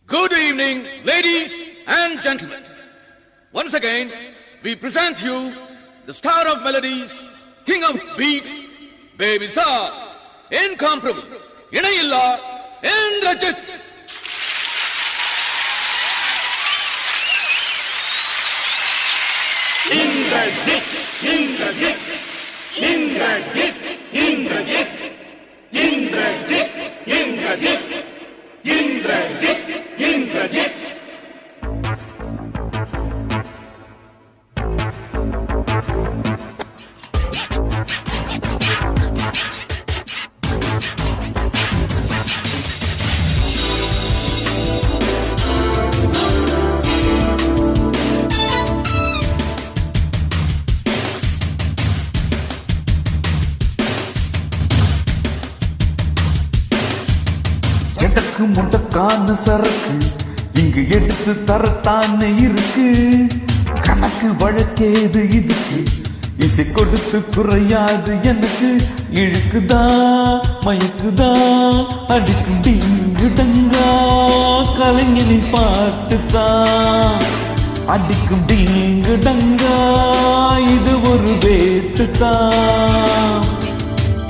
Good evening, ladies and gentlemen. Once again, we present you the star of melodies, king of beats, Baby Saab, incomparable, Inayilla, Indrajit. Indrajit, Indrajit, Indrajit, Indrajit, Indrajit, Indrajit, Indrajit, Indrajit. எடக்கு முடக்கான சரக்கு இங்கு எடுத்து தரத்தானே இருக்கு. கணக்கு வழக்கேது இதுக்கு, இசை கொடுத்து குறையாது எனக்கு. இழுக்குதா மயக்குதா அடிக்கும் டிங்குடங்கா, கலைஞனின் பாட்டுதான் அடிக்கும் டிங்குடங்கா, இது ஒரு வேட்டுதான்.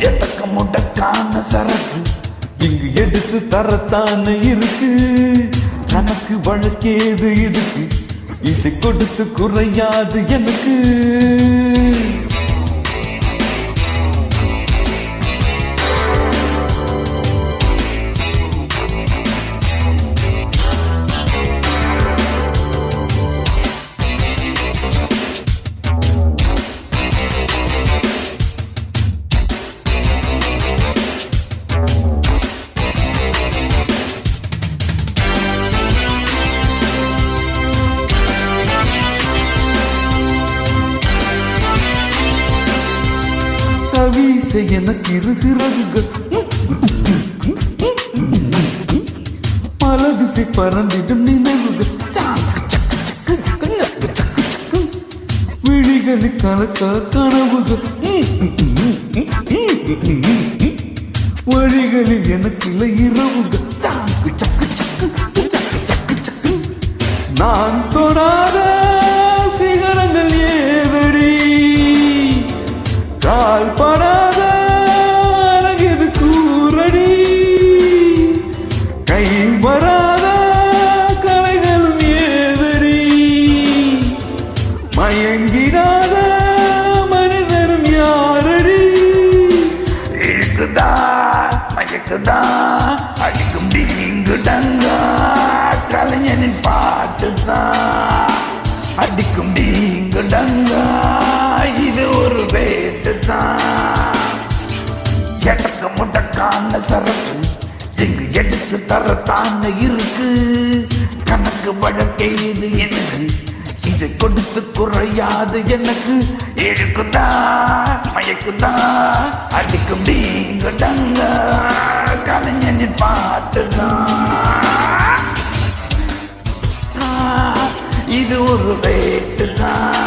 எடக்கு முடக்கான சரக்கு இங்கு எடுத்து தரத்தான இருக்கு. கணக்கு வழக்கேது இதுக்கு, இசை கொடுத்து குறையாது எனக்கு. கவிசை எனக்கு இரு சிறகுகள், பல திசை பறந்திடும் நினைவுகள். விழிகளில் கலக்க கனவுகள், வழிகளில் எனக்கு இல்லை இரவுகள். நான் தொடாத சிகரங்கள் ஏதடி, கால் படாத அழகிது கூரடி, கை வராத கலைகளும் ஏதடி, மயங்கிடாத மனிதரும் யாரடி. இழுக்குதா மயக்குதா அடிக்கும் டிங்குடங்கா, கலைஞனின் பாட்டுதான் அடிக்கும் டிங்குடங்கா, இது ஒரு வேட்டுதான். எடக்கு முடக்கான சரக்கு இங்கு எடுத்து தரத்தான இருக்கு. கணக்கு வழக்கேது எனக்கு, இசை கொடுத்து குறையாது எனக்கு. இழுக்குதா மயக்குதா அடிக்கும் டிங்குடங்கா, கலைஞனின் பாட்டுதான் இது ஒரு வேட்டுதான்.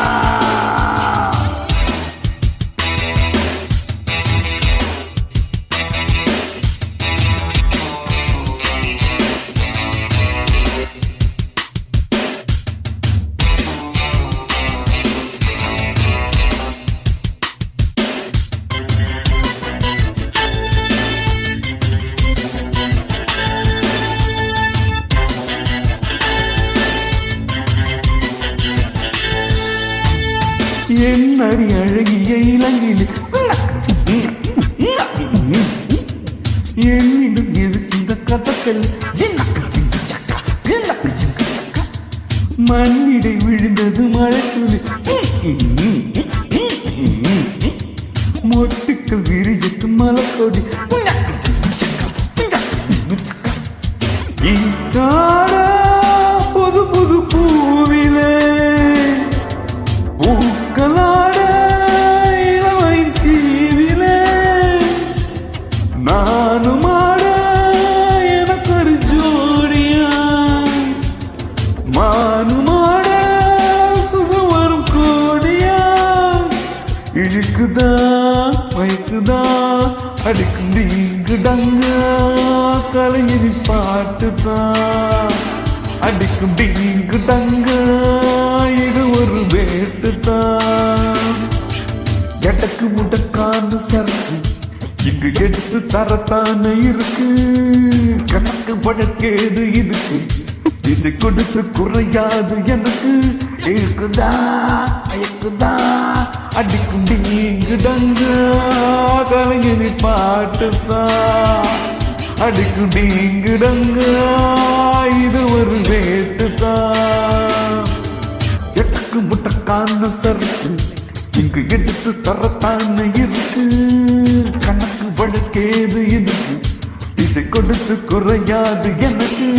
என்னடி அழகிய இளங்கிலே என்னிடம் எதுக்கு இந்த கதக்கள்? மண்ணிடை விழுந்தது மழைத்துளி, மொட்டுக்கள் விரியட்டும் மலக்கொடி. புது புது பூவிலே பூக்களாட இளமை தீவிலே, நானும் ஆட எனக்கு ஒரு ஜோடியா, மானும் ஆட சுகம் வரும் கோடியா. இழுக்குதா மயக்குதா அடிக்கும் டிங்குடங்கா, கலைஞரின் பாட்டுதான் அடிக்கும் டிங்கு டங்க இது ஒரு வேட்டு தான். எடக்கு முடக்கான சரக்கு இங்கு எடுத்து தரத்தான இருக்கு. கணக்கு வழக்கேது இதுக்கு திசை கொடுத்து குறையாது எனக்கு. இருக்குதா இருக்குதா அடிக்கும் டிங்கு டங்க கலைஞனி பாட்டுதான். அடிக்கும் டிங்கு டங்க இது ஒரு வேட்டு தான். எடக்கு முடக்கான சரக்கு இங்கு எடுத்து தரத்தான இருக்கு. கணக்கு வழக்கேது இதுக்கு திசை கொடுத்து குறையாது எனக்கு.